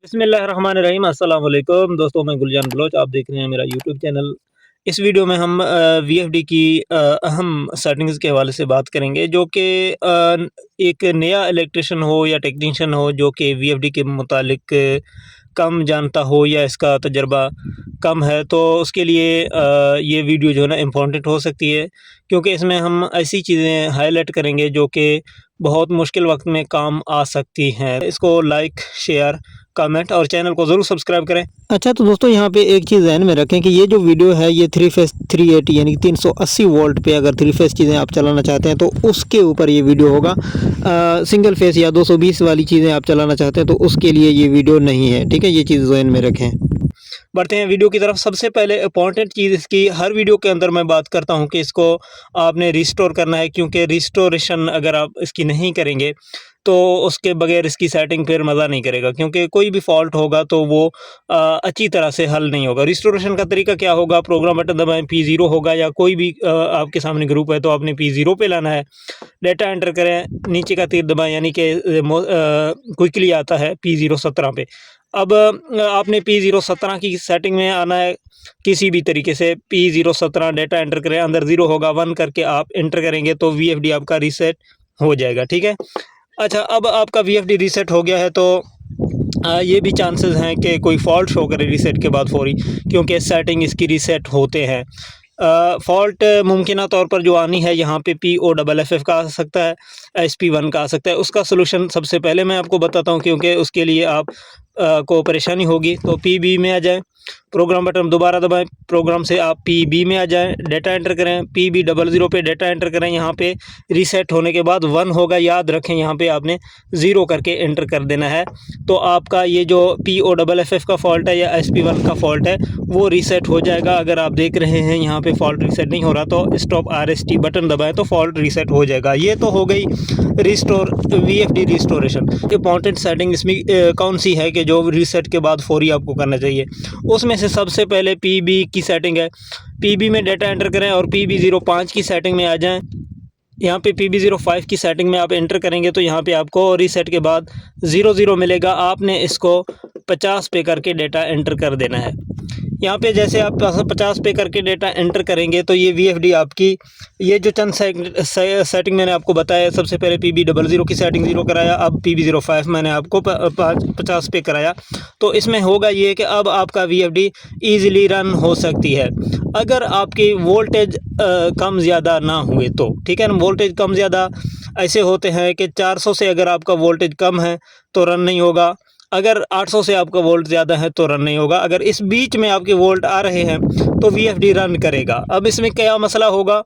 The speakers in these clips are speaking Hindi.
बिस्मिल्लाहिर्रहमानिर्रहीम अस्सलाम वालेकुम दोस्तों, मैं गुलजान बलोच, आप देख रहे हैं मेरा यूट्यूब चैनल। इस वीडियो में हम वीएफडी की अहम सेटिंग्स के हवाले से बात करेंगे, जो कि एक नया इलेक्ट्रिशियन हो या टेक्नीशियन हो जो कि वीएफडी के मुतालिक कम जानता हो या इसका तजर्बा कम है, तो उसके लिए ये वीडियो जो है ना इम्पोर्टेंट हो सकती है, क्योंकि इसमें हम ऐसी चीज़ें हाईलाइट करेंगे जो कि बहुत मुश्किल वक्त में काम आ सकती हैं। इसको लाइक, शेयर, कमेंट और चैनल को ज़रूर सब्सक्राइब करें। अच्छा, तो दोस्तों यहाँ पे एक चीज़ ध्यान में रखें कि ये जो वीडियो है ये 3 फेस 380 यानी 380 वोल्ट पे अगर 3 फेस चीज़ें आप चलाना चाहते हैं तो उसके ऊपर ये वीडियो होगा। सिंगल फेस या 220 वाली चीज़ें आप चलाना चाहते हैं तो उसके लिए ये वीडियो नहीं है, ठीक है? ये चीज़ ध्यान में रखें। बढ़ते हैं वीडियो की तरफ। सबसे पहले इम्पॉर्टेंट चीज़ इसकी हर वीडियो के अंदर मैं बात करता हूँ कि इसको आपने रिस्टोर करना है, क्योंकि रिस्टोरेशन अगर आप इसकी नहीं करेंगे तो उसके बगैर इसकी सेटिंग फिर मज़ा नहीं करेगा, क्योंकि कोई भी फॉल्ट होगा तो वो अच्छी तरह से हल नहीं होगा। रिस्टोरेशन का तरीका क्या होगा? प्रोग्राम बटन दबाएं, P0 होगा, या कोई भी आपके सामने ग्रुप है तो आपने P0 पे लाना है। डेटा एंटर करें, नीचे का तीर दबाएं, यानी कि क्विकली आता है P0 17 पे। अब आपने P0 17 की सेटिंग में आना है किसी भी तरीके से। P0 17 डेटा एंटर करें, अंदर 0 होगा, 1 करके आप एंटर करेंगे तो वीएफडी आपका रीसेट हो जाएगा, ठीक है? अच्छा, अब आपका वीएफडी रीसेट हो गया है तो ये भी चांसेस हैं कि कोई फॉल्ट शो करे रीसेट के बाद फ़ौरी, क्योंकि सेटिंग इसकी रीसेट होते हैं। फ़ॉल्ट मुमकिना तौर पर जो आनी है, यहाँ पे POFF का आ सकता है, SP1 का आ सकता है। उसका सलूशन सबसे पहले मैं आपको बताता हूँ, क्योंकि उसके लिए आप को परेशानी होगी। तो PB में आ जाएँ, प्रोग्राम बटन दोबारा दबाएं, प्रोग्राम से आप PB में आ जाएं, डेटा एंटर करें, PB00 पे डेटा एंटर करें। यहाँ पे रीसेट होने के बाद 1 होगा, याद रखें यहाँ पे आपने 0 करके एंटर कर देना है। तो आपका ये जो POFF का फॉल्ट है या SP1 का फॉल्ट है वो रीसेट हो जाएगा। अगर आप देख रहे हैं यहाँ पे फॉल्ट रीसेट नहीं हो रहा तो स्टॉप RST बटन दबाएं तो फॉल्ट रीसेट हो जाएगा। ये तो हो गई restore VFD restoration. Important setting इसमें कौन सी है कि जो रीसेट के बाद फौरी आपको करना चाहिए? उसमें से सबसे पहले PB की सेटिंग है। PB में डेटा एंटर करें और PB05 की सेटिंग में आ जाएं। यहाँ पे PB05 की सेटिंग में आप एंटर करेंगे तो यहाँ पे आपको रीसेट के बाद 00 मिलेगा। आपने इसको 50 पे करके डेटा एंटर कर देना है। यहाँ पे जैसे आप 50 पे करके डेटा एंटर करेंगे तो ये VFD आपकी, ये जो चंद सेटिंग मैंने आपको बताया, सबसे पहले PB00 की सेटिंग 0 कराया, अब PB05 मैंने आपको 50 पे कराया। तो इसमें होगा ये कि अब आपका VFD ईज़िली रन हो सकती है, अगर आपकी वोल्टेज कम ज़्यादा ना हुए तो, ठीक है ना? वोल्टेज कम ज़्यादा ऐसे होते हैं कि 400 से अगर आपका वोल्टेज कम है तो रन नहीं होगा, अगर 800 से आपका वोल्ट ज़्यादा है तो रन नहीं होगा, अगर इस बीच में आपके वोल्ट आ रहे हैं तो VFD रन करेगा। अब इसमें क्या मसला होगा?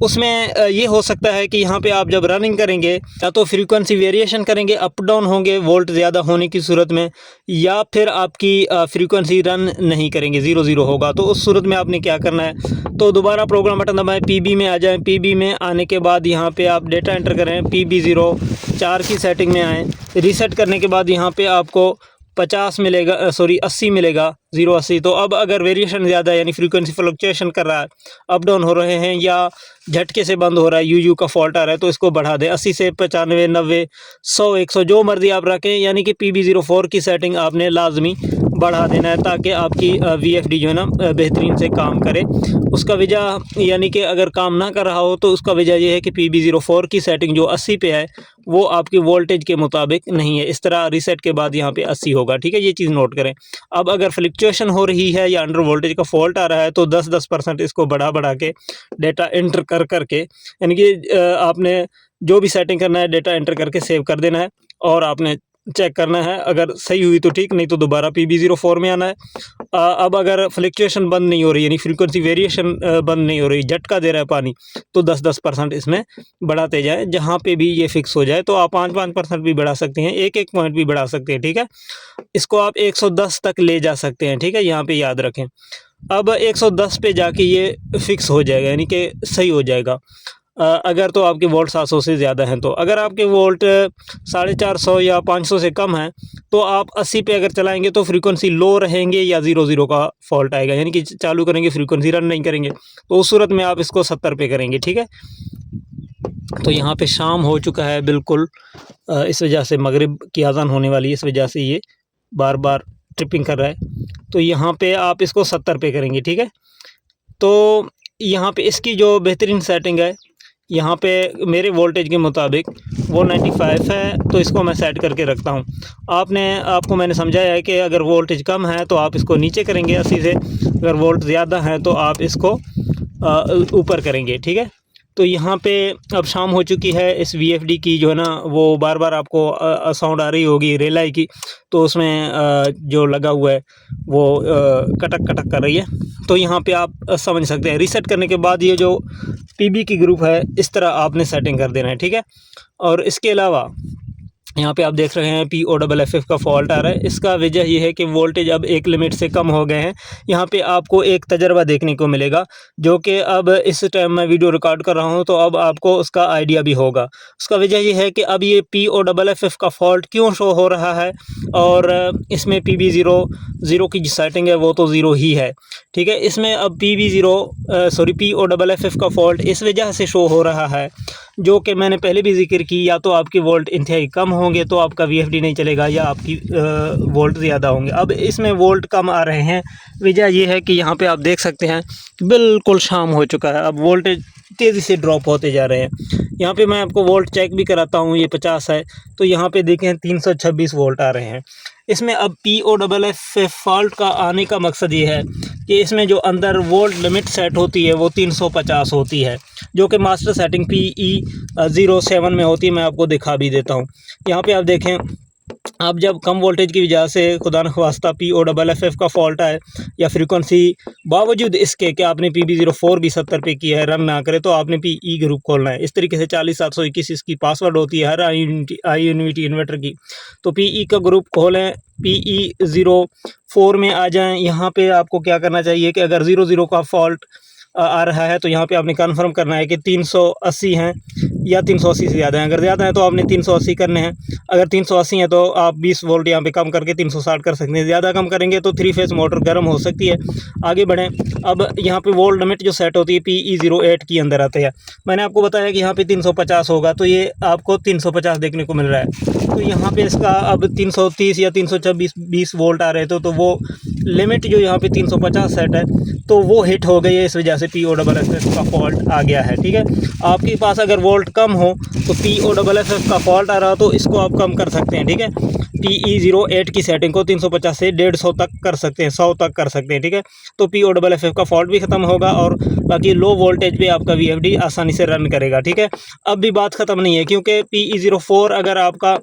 उसमें ये हो सकता है कि यहाँ पे आप जब रनिंग करेंगे या तो फ्रीक्वेंसी वेरिएशन करेंगे, अप डाउन होंगे वोल्ट ज़्यादा होने की सूरत में, या फिर आपकी फ्रीक्वेंसी रन नहीं करेंगे, 0-0 होगा। तो उस सूरत में आपने क्या करना है? तो दोबारा प्रोग्राम बटन दबाएं, PB में आ जाएँ। PB में आने के बाद यहाँ पे आप डेटा एंटर करें, PB04 की सेटिंग में आएँ। रीसेट करने के बाद यहाँ पे आपको 50 मिलेगा, 80 मिलेगा, 0-80। तो अब अगर वेरिएशन ज़्यादा यानी फ्रीक्वेंसी फ्लक्चुएशन कर रहा है, अप डाउन हो रहे हैं या झटके से बंद हो रहा है, UU का फॉल्ट आ रहा है, तो इसको बढ़ा दें 80 से 95, 90, 100, 100 जो मर्ज़ी आप रखें, यानी कि PB04 की सेटिंग आपने लाजमी बढ़ा देना है ताकि आपकी VFD जो है ना बेहतरीन से काम करे। उसका वजह यानी कि अगर काम ना कर रहा हो तो उसका वजह यह है कि PB04 की सेटिंग जो 80 पे है वो आपकी वोल्टेज के मुताबिक नहीं है। इस तरह रीसेट के बाद यहाँ पे 80 होगा, ठीक है? ये चीज़ नोट करें। अब अगर फ्लक्चुएशन हो रही है या अंडर वोल्टेज का फॉल्ट आ रहा है तो 10% इसको बढ़ा के डेटा एंटर करके, यानी कि आपने जो भी सेटिंग करना है डेटा एंटर करके सेव कर देना है और आपने चेक करना है। अगर सही हुई तो ठीक, नहीं तो दोबारा PB04 में आना है। अब अगर फ्लक्चुएशन बंद नहीं हो रही, यानी फ्रीक्वेंसी वेरिएशन बंद नहीं हो रही, झटका दे रहा है पानी, तो 10% इसमें बढ़ाते जाएं। जहाँ पे भी ये फिक्स हो जाए तो आप 5% भी बढ़ा सकते हैं, 1 पॉइंट भी बढ़ा सकते हैं, ठीक है? इसको आप 110 तक ले जा सकते हैं, ठीक है? यहाँ पे याद रखें। अब 110 पे जाके ये फिक्स हो जाएगा, यानी कि सही हो जाएगा। अगर तो आपके वोल्ट 700 से ज़्यादा हैं तो, अगर आपके वोल्ट 450 या 500 से कम हैं तो आप 80 पे अगर चलाएँगे तो फ्रीक्वेंसी लो रहेंगे या 0-0 का फॉल्ट आएगा, यानी कि चालू करेंगे फ्रीक्वेंसी रन नहीं करेंगे, तो उस सूरत में आप इसको 70 पे करेंगे, ठीक है? तो यहाँ पे शाम हो चुका है बिल्कुल, इस वजह से मगरिब की अज़ान होने वाली है, इस वजह से ये बार बार ट्रिपिंग कर रहा है। तो यहाँ पे आप इसको 70 पे करेंगे, ठीक है। तो यहाँ पे इसकी जो बेहतरीन सेटिंग है, यहाँ पे मेरे वोल्टेज के मुताबिक वो 95 है, तो इसको मैं सेट करके रखता हूँ। आपको मैंने समझाया है कि अगर वोल्टेज कम है तो आप इसको नीचे करेंगे 80 से, अगर वोल्ट ज़्यादा है तो आप इसको ऊपर करेंगे, ठीक है। तो यहाँ पे अब शाम हो चुकी है। इस VFD की जो है ना वो बार बार आपको साउंड आ रही होगी रिले की, तो उसमें जो लगा हुआ है वो कटक कटक कर रही है। तो यहाँ पे आप समझ सकते हैं। रीसेट करने के बाद ये जो PB की ग्रुप है इस तरह आपने सेटिंग कर देना है, ठीक है। और इसके अलावा यहाँ पे आप देख रहे हैं POFF का फॉल्ट आ रहा है। इसका वजह ये है कि वोल्टेज अब एक लिमिट से कम हो गए हैं। यहाँ पे आपको एक तजर्बा देखने को मिलेगा, जो कि अब इस टाइम मैं वीडियो रिकॉर्ड कर रहा हूँ तो अब आपको उसका आइडिया भी होगा। उसका वजह ये है कि अब ये POFF का फॉल्ट क्यों शो हो रहा है, और इसमें PB0 की जो सेटिंग है वो तो ज़ीरो ही है, ठीक है। इसमें अब POFF का फॉल्ट इस वजह से शो हो रहा है, जो कि मैंने पहले भी जिक्र की, या तो आपके वोल्ट इंतहाई कम होंगे तो आपका VFD नहीं चलेगा, या आपकी वोल्ट ज़्यादा होंगे। अब इसमें वोल्ट कम आ रहे हैं। वजह यह है कि यहाँ पे आप देख सकते हैं बिल्कुल शाम हो चुका है, अब वोल्टेज तेज़ी से ड्रॉप होते जा रहे हैं। यहाँ पे मैं आपको वोल्ट चेक भी कराता हूँ, ये 50 है, तो यहाँ पे देखें 326 वोल्ट आ रहे हैं। इसमें अब POFF फॉल्ट का आने का मकसद ये है कि इसमें जो अंदर वोल्ट लिमिट सेट होती है वो 350 होती है, जो कि मास्टर सेटिंग PE07 में होती है। मैं आपको दिखा भी देता हूँ। यहाँ पे आप देखें, अब जब कम वोल्टेज की वजह से खुदा न ख्वास्ता POFF का फॉल्ट आए, या फ्रीक्वेंसी बावजूद इसके कि आपने PB04 भी 70 पे की है रन ना करे, तो आपने PE ग्रुप खोलना है। इस तरीके से 40721 इसकी पासवर्ड होती है हर आई यूनिटी इन्वर्टर की। तो PE का ग्रुप खोलें, PE04 में आ जाएं। यहाँ पे आपको क्या करना चाहिए कि अगर 00 का फॉल्ट आ रहा है तो यहाँ पे आपने कन्फर्म करना है कि 380 हैं या 380 से ज़्यादा हैं। अगर ज़्यादा है तो आपने 380 करने हैं। अगर 380 है तो आप 20 वोल्ट यहाँ पे कम करके 360 कर सकते हैं। ज़्यादा कम करेंगे तो 3 फेस मोटर गर्म हो सकती है। आगे बढ़ें। अब यहाँ पे वोल्ट लिमिट जो सेट होती है PE08 की अंदर आते हैं। मैंने आपको बताया कि यहाँ पे 350 होगा, तो ये आपको 350 देखने को मिल रहा है। तो यहाँ पे इसका अब 330 या 320 वोल्ट आ रहे थे, तो वो लिमिट जो यहाँ पे 350 सेट है तो वो हिट हो गई है। इस वजह से POFF का फॉल्ट आ गया है, ठीक है। आपके पास अगर वोल्ट कम हो तो POFF का फॉल्ट आ रहा तो इसको आप कम कर सकते हैं, ठीक है। PE08 की सेटिंग को 350 से 150 तक कर सकते हैं, 100 तक कर सकते हैं, ठीक है। तो POFF का फॉल्ट भी ख़त्म होगा और बाकी लो वोल्टेज पे आपका VFD आसानी से रन करेगा, ठीक है। अब भी बात ख़त्म नहीं है, क्योंकि PE04 अगर आपका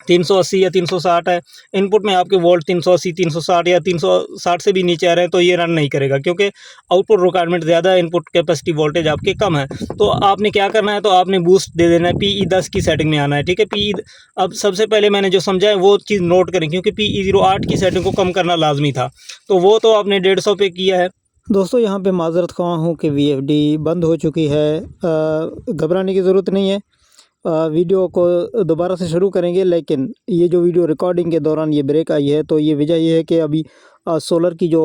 380 या 360 है, इनपुट में आपके वोल्ट 380, 360 या 360 से भी नीचे आ रहे हैं, तो ये रन नहीं करेगा, क्योंकि आउटपुट रिक्वायरमेंट ज़्यादा है, इनपुट कैपेसिटी वोल्टेज आपके कम है। तो आपने क्या करना है, तो आपने बूस्ट दे देना है, PE10 की सेटिंग में आना है, ठीक है। अब सबसे पहले मैंने जो समझा है वो चीज़ नोट करें, क्योंकि PE08 की सेटिंग को कम करना लाजमी था, तो वो तो आपने 150 पे किया है। दोस्तों यहाँ पे माज़रत ख़्वाह हूँ कि VFD बंद हो चुकी है। घबराने की ज़रूरत नहीं है। वीडियो को दोबारा से शुरू करेंगे, लेकिन ये जो वीडियो रिकॉर्डिंग के दौरान ये ब्रेक आई है, तो ये वजह ये है कि अभी सोलर की जो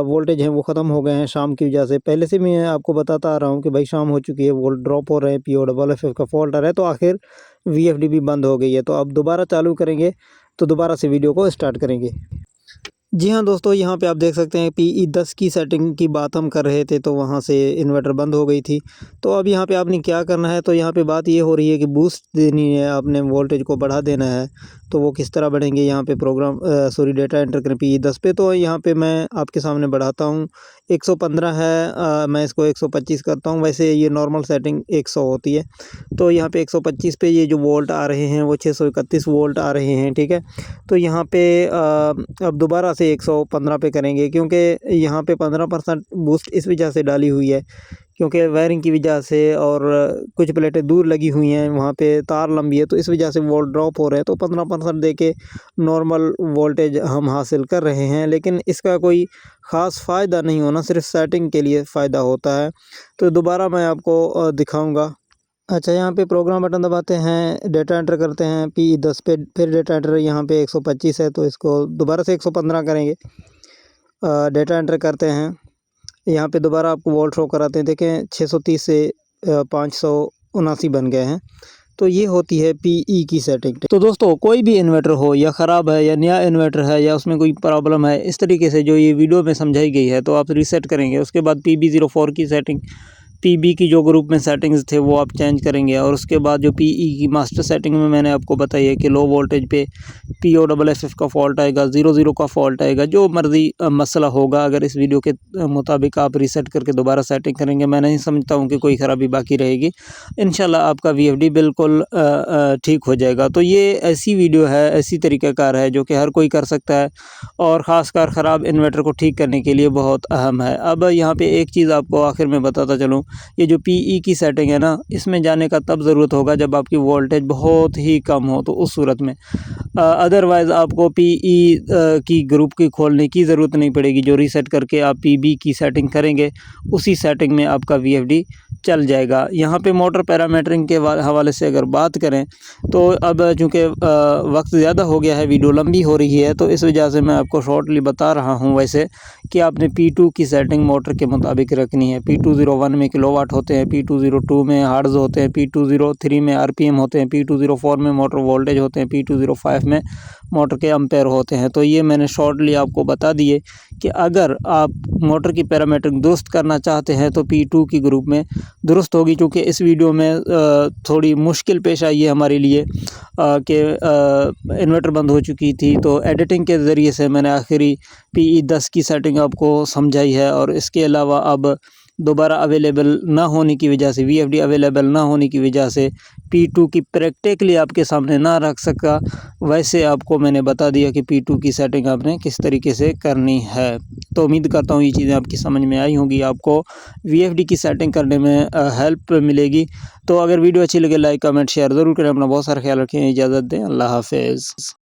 वोल्टेज हैं वो ख़त्म हो गए हैं शाम की वजह से। पहले से मैं आपको बताता आ रहा हूँ कि भाई शाम हो चुकी है, वोल्ट ड्रॉप हो रहे हैं, POFF का फॉल्ट आ रहा है, तो आखिर VFD भी बंद हो गई है। तो अब दोबारा चालू करेंगे, तो दोबारा से वीडियो को स्टार्ट करेंगे। जी हाँ दोस्तों, यहाँ पे आप देख सकते हैं PE10 की सेटिंग की बात हम कर रहे थे, तो वहाँ से इन्वर्टर बंद हो गई थी। तो अब यहाँ पे आपने क्या करना है, तो यहाँ पे बात ये हो रही है कि बूस्ट देनी है, आपने वोल्टेज को बढ़ा देना है। तो वो किस तरह बढ़ेंगे, यहाँ पे डेटा एंटर करें PE10 पे। तो यहाँ पे मैं आपके सामने बढ़ाता हूँ, 115 है, मैं इसको 125 करता हूँ। वैसे ये नॉर्मल सेटिंग 100 होती है। तो यहाँ पे 125 पे ये जो वोल्ट आ रहे हैं वो 631 वोल्ट आ रहे हैं, ठीक है। तो यहाँ पे अब दोबारा से 115 पे करेंगे, क्योंकि यहाँ पे 15% बूस्ट इस वजह से डाली हुई है, क्योंकि वायरिंग की वजह से और कुछ प्लेटें दूर लगी हुई हैं, वहाँ पे तार लंबी है, तो इस वजह से वोल्ट ड्रॉप हो रहे हैं। तो 15% दे के नॉर्मल वोल्टेज हम हासिल कर रहे हैं, लेकिन इसका कोई ख़ास फ़ायदा नहीं होना, सिर्फ सेटिंग के लिए फ़ायदा होता है। तो दोबारा मैं आपको दिखाऊँगा। अच्छा, यहाँ पे प्रोग्राम बटन दबाते हैं, डेटा एंटर करते हैं PE10 पे, फिर डेटा एंटर यहाँ पे 125 है, तो इसको दोबारा से 115 करेंगे। डेटा एंटर करते हैं, यहाँ पे दोबारा आपको वोल्ट शो कराते हैं, देखें 630 से 579 बन गए हैं। तो ये होती है पीई की सेटिंग। तो दोस्तों कोई भी इन्वर्टर हो या ख़राब है या नया इन्वर्टर है या उसमें कोई प्रॉब्लम है, इस तरीके से जो ये वीडियो में समझाई गई है तो आप रीसेट करेंगे। उसके बाद PB04 की सेटिंग, पीबी की जो ग्रुप में सेटिंग्स थे वो आप चेंज करेंगे। और उसके बाद जो पीई की मास्टर सेटिंग में मैंने आपको बताई है कि लो वोल्टेज पे POFF का फॉल्ट आएगा, 00 का फॉल्ट आएगा, जो मर्ज़ी मसला होगा। अगर इस वीडियो के मुताबिक आप रीसेट करके दोबारा सेटिंग करेंगे, मैं नहीं समझता हूँ कि कोई ख़राबी बाकी रहेगी। इंशाल्लाह आपका VFD बिल्कुल ठीक हो जाएगा। तो ये ऐसी वीडियो है, ऐसी तरीक़ाकार है जो कि हर कोई कर सकता है और ख़ासकर ख़राब इन्वर्टर को ठीक करने के लिए बहुत अहम है। अब यहाँ पे एक चीज़ आपको आखिर में बताता चलूँ, ये जो पीई की सेटिंग है ना, इसमें जाने का तब ज़रूरत होगा जब आपकी वोल्टेज बहुत ही कम हो, तो उस सूरत में। अदरवाइज़ आपको पीई की ग्रुप की खोलने की ज़रूरत नहीं पड़ेगी। जो रीसेट करके आप पीबी की सेटिंग करेंगे, उसी सेटिंग में आपका VFD चल जाएगा। यहाँ पे मोटर पैरामीटरिंग के हवाले से अगर बात करें तो अब चूँकि वक्त ज़्यादा हो गया है, वीडियो लंबी हो रही है, तो इस वजह से मैं आपको शॉर्टली बता रहा हूँ वैसे कि आपने P2 की सेटिंग मोटर के मुताबिक रखनी है। P201 में किलोवाट होते हैं, P202 में हर्ट्ज़ होते हैं, P203 में RPM होते हैं, P204 में मोटर वोल्टेज होते हैं, P205 में मोटर के एम्पेयर होते हैं। तो ये मैंने शॉर्टली आपको बता दिए कि अगर आप मोटर की पैरामीटरिंग दुरुस्त करना चाहते हैं तो P2 की ग्रुप में दुरुस्त होगी। चूँकि इस वीडियो में थोड़ी मुश्किल पेश आई है हमारे लिए कि इन्वर्टर बंद हो चुकी थी, तो एडिटिंग के ज़रिए से मैंने आखिरी PE10 की सेटिंग आपको समझाई है। और इसके अलावा अब दोबारा अवेलेबल ना होने की वजह से, VFD अवेलेबल ना होने की वजह से P2 की प्रैक्टिकली आपके सामने ना रख सका, वैसे आपको मैंने बता दिया कि P2 की सेटिंग आपने किस तरीके से करनी है। तो उम्मीद करता हूँ ये चीज़ें आपकी समझ में आई होंगी, आपको VFD की सेटिंग करने में हेल्प मिलेगी। तो अगर वीडियो अच्छी लगे लाइक कमेंट शेयर ज़रूर करें। अपना बहुत सारा ख्याल रखें, इजाज़त दें, अल्लाह हाफ़िज़।